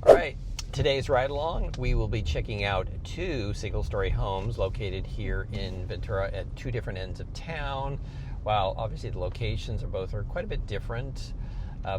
All right, today's ride along, we will be checking out two single-story homes located here in Ventura at two different ends of town. While obviously the locations are quite a bit different,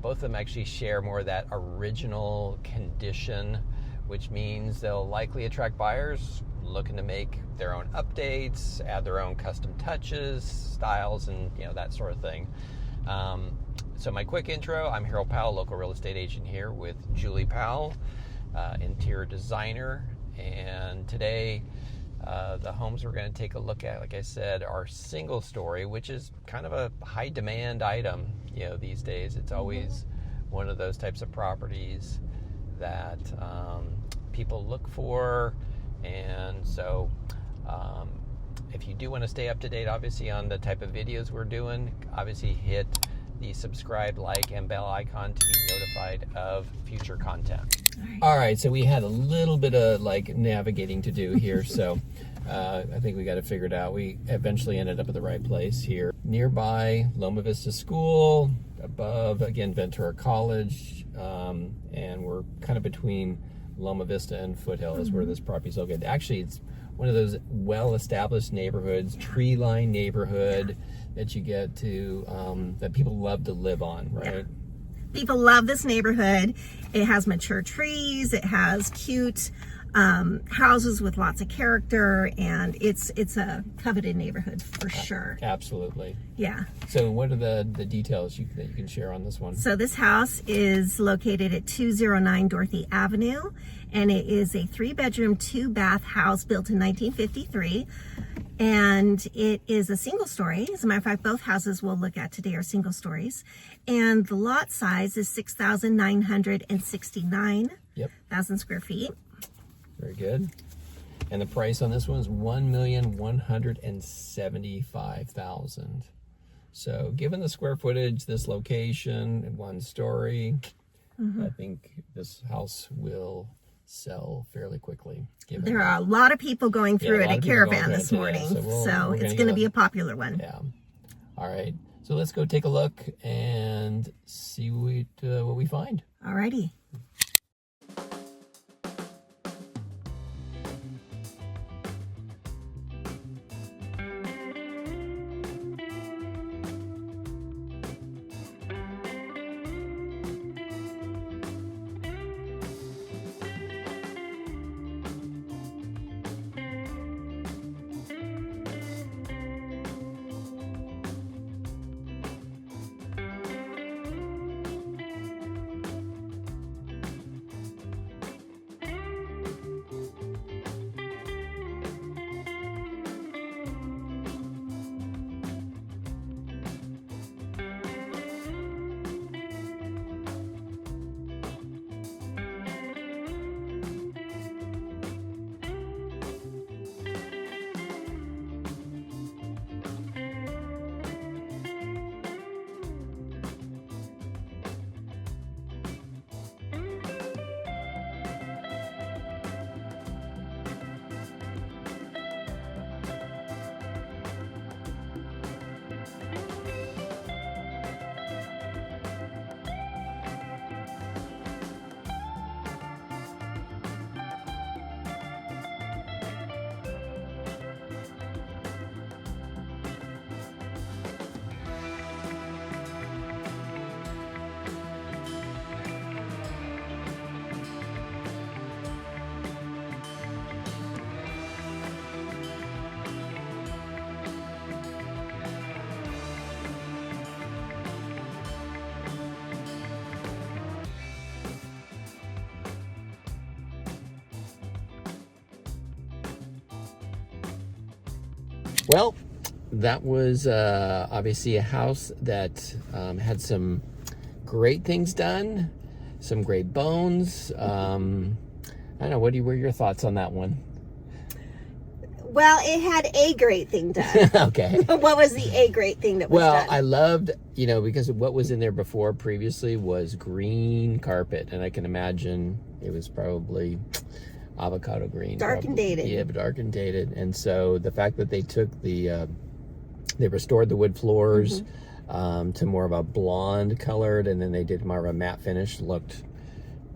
both of them actually share more of that original condition, which means they'll likely attract buyers looking to make their own updates, add their own custom touches, styles, and that sort of thing. So my quick intro, I'm Harold Powell, local real estate agent here with Julie Powell, interior designer. And today, the homes we're going to take a look at, like I said, are single story, which is kind of a high demand item, these days. It's always one of those types of properties that people look for. And so if you do want to stay up to date, obviously, on the type of videos we're doing, obviously hit the subscribe, like, and bell icon to be notified of future content. All right, so we had a little bit of navigating to do here, so I think we got it figured out. We eventually ended up at the right place here. Nearby Loma Vista School, above, again, Ventura College, and we're kind of between Loma Vista and Foothill is where this property is located. Actually, it's one of those well-established neighborhoods, tree-lined neighborhood that you get to, that people love to live on, right? Yeah. People love this neighborhood. It has mature trees. It has cute houses with lots of character, and it's a coveted neighborhood for sure. Absolutely. Yeah. So what are the details that you can share on this one? So this house is located at 209 Dorothy Avenue, and it is a 3-bedroom, 2-bath house built in 1953. And it is a single story. As a matter of fact, both houses we'll look at today are single stories. And the lot size is 6,969,000 square feet. Very good. And the price on this one is $1,175,000. So given the square footage, this location, and one story, I think this house will sell fairly quickly. There are a lot of people going through it at Caravan this morning, so it's going to be a popular one. Yeah. All right. So let's go take a look and see what we find. Alrighty. Well, that was obviously a house that had some great things done, some great bones. I don't know, what were your thoughts on that one? Well, it had a great thing done. Okay. What was the a great thing that was done? Well, I loved, because what was in there before previously was green carpet, and I can imagine it was probably avocado green. Dark and dated. Yeah, dark and dated. And so the fact that they took they restored the wood floors to more of a blonde colored, and then they did more of a matte finish, looked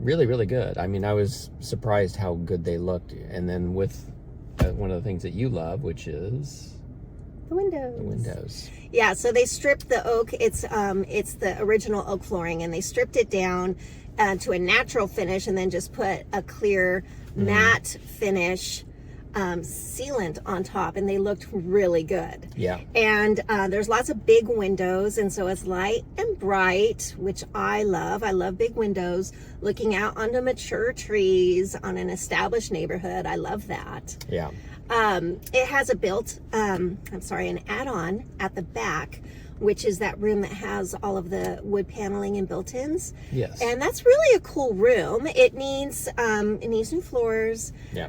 really, really good. I mean, I was surprised how good they looked. And then with one of the things that you love, which is the windows. The windows. Yeah, so they stripped the oak. It's the original oak flooring, and they stripped it down to a natural finish, and then just put a clear matte finish sealant on top, and they looked really good. Yeah. And there's lots of big windows, and so it's light and bright, which I love. I love big windows looking out onto mature trees on an established neighborhood. I love that. Yeah. It has an add-on at the back, which is that room that has all of the wood paneling and built-ins. Yes. And that's really a cool room. It needs new floors. Yeah.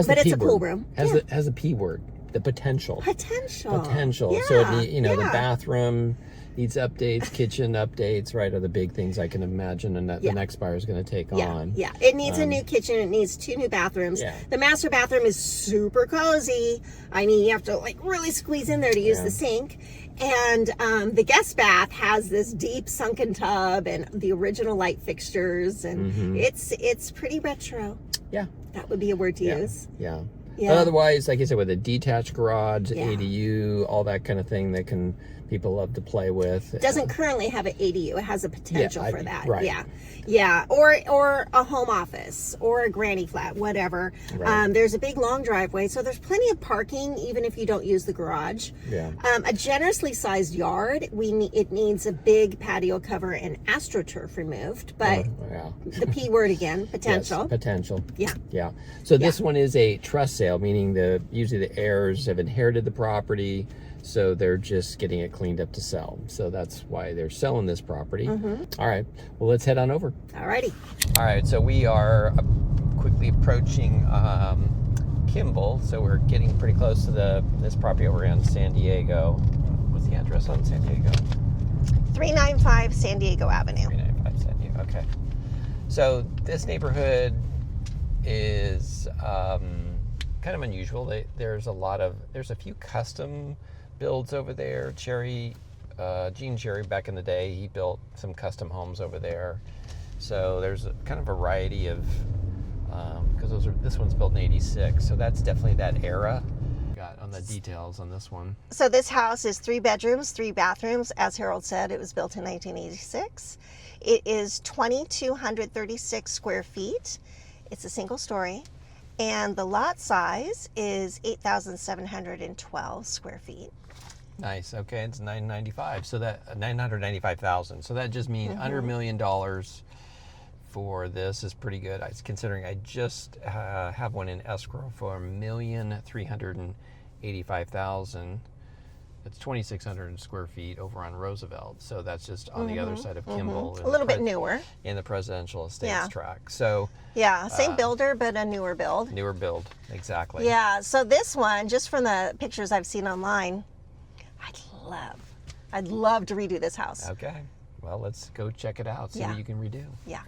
But it's a cool room. Has the P word, the potential. Potential. Yeah, so the bathroom needs updates, kitchen updates, right, are the big things I can imagine, and that the next buyer is going to take on. Yeah, it needs a new kitchen. It needs 2 new bathrooms. Yeah. The master bathroom is super cozy. I mean, you have to like really squeeze in there to use the sink. And the guest bath has this deep sunken tub and the original light fixtures, and it's pretty retro. Yeah. That would be a word to use. Yeah. Yeah. But otherwise, like I said, with a detached garage, ADU, all that kind of thing that people love to play with. It doesn't currently have an ADU. It has a potential for that. Right. Yeah. Or a home office or a granny flat, whatever. Right. There's a big long driveway, so there's plenty of parking even if you don't use the garage. Yeah. A generously sized yard. It needs a big patio cover and AstroTurf removed, but the P word again, potential. Yes, potential. Yeah. Yeah. So this one is a trust sale, meaning usually the heirs have inherited the property, so they're just getting it cleaned up to sell. So that's why they're selling this property. All right. Well, let's head on over. Alrighty. All right. So we are quickly approaching Kimball. So we're getting pretty close to this property over in San Diego. What's the address on San Diego? 395 San Diego Avenue. 395 San Diego. Okay. So this neighborhood is kind of unusual. There's a few custom builds over there. Gene Cherry back in the day, he built some custom homes over there. So there's a kind of variety of, because this one's built in '86, so that's definitely that era. Got on the details on this one. So this house is 3 bedrooms, 3 bathrooms. As Harold said, it was built in 1986. It is 2,236 square feet. It's a single story. And the lot size is 8,712 square feet. Nice. Okay, it's $995. So that $995,000. So that just means under $1 million for this is pretty good. Considering I just have one in escrow for $1,385,000. It's 2,600 square feet over on Roosevelt. So that's just on the other side of Kimball. A little bit newer. In the Presidential Estates track. So yeah, same builder, but a newer build. Newer build, exactly. Yeah, so this one, just from the pictures I've seen online, I'd love to redo this house. Okay, well, let's go check it out, see what you can redo. Yeah.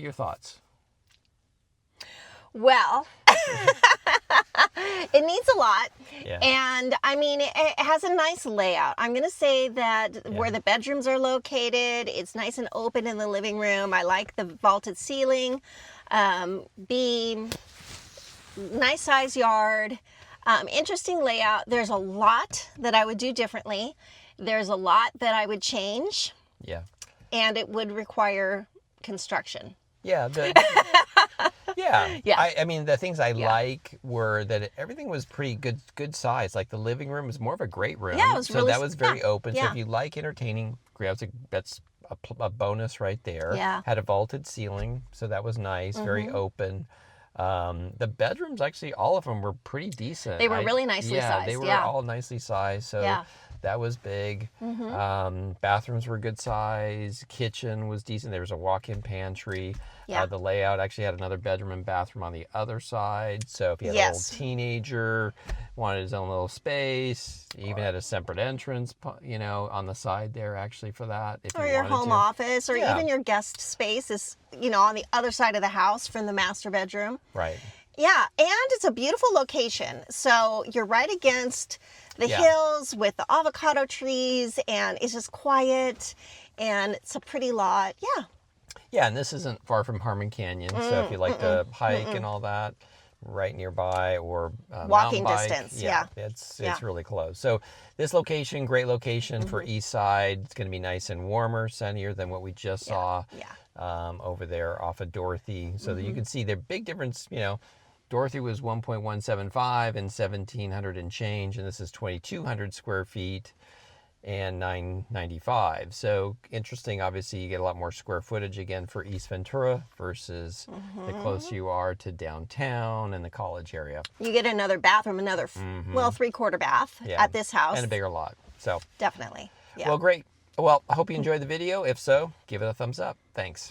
your thoughts? Well, it needs a lot. Yeah. And I mean, it has a nice layout. I'm going to say that where the bedrooms are located, it's nice and open in the living room. I like the vaulted ceiling. Nice size yard. Interesting layout. There's a lot that I would do differently. There's a lot that I would change. Yeah. And it would require construction. Yeah. Yeah. I mean, the things I like were that everything was pretty good size. Like the living room was more of a great room. Yeah, it was really, that was very open. Yeah. So if you like entertaining, that's a bonus right there. Yeah. Had a vaulted ceiling, so that was nice. Very open. The bedrooms, actually, all of them were pretty decent. They were really nicely sized. They were all nicely sized. So that was big. Bathrooms were good size. Kitchen was decent. There was a walk-in pantry. Yeah. The layout actually had another bedroom and bathroom on the other side. So if you had a little teenager, wanted his own little space, you even had a separate entrance, on the side there actually for that. If or you your wanted home to. office, or even your guest space is, on the other side of the house from the master bedroom. Right. Yeah, and it's a beautiful location. So you're right against the hills with the avocado trees, and it's just quiet, and it's a pretty lot. Yeah. Yeah, and this isn't far from Harmon Canyon, so if you like to hike and all that, right nearby, or walking mountain bike, distance. It's really close. So this location, great location for East Side. It's going to be nice and warmer, sunnier than what we just saw over there off of Dorothy. So that you can see the big difference. Dorothy was 1.175 and 1,700 and change, and this is 2,200 square feet and 995. So interesting. Obviously, you get a lot more square footage again for East Ventura versus the closer you are to downtown and the college area. You get another bathroom, another 3/4 bath at this house, and a bigger lot. So definitely. Yeah. Well, great. Well, I hope you enjoyed the video. If so, give it a thumbs up. Thanks.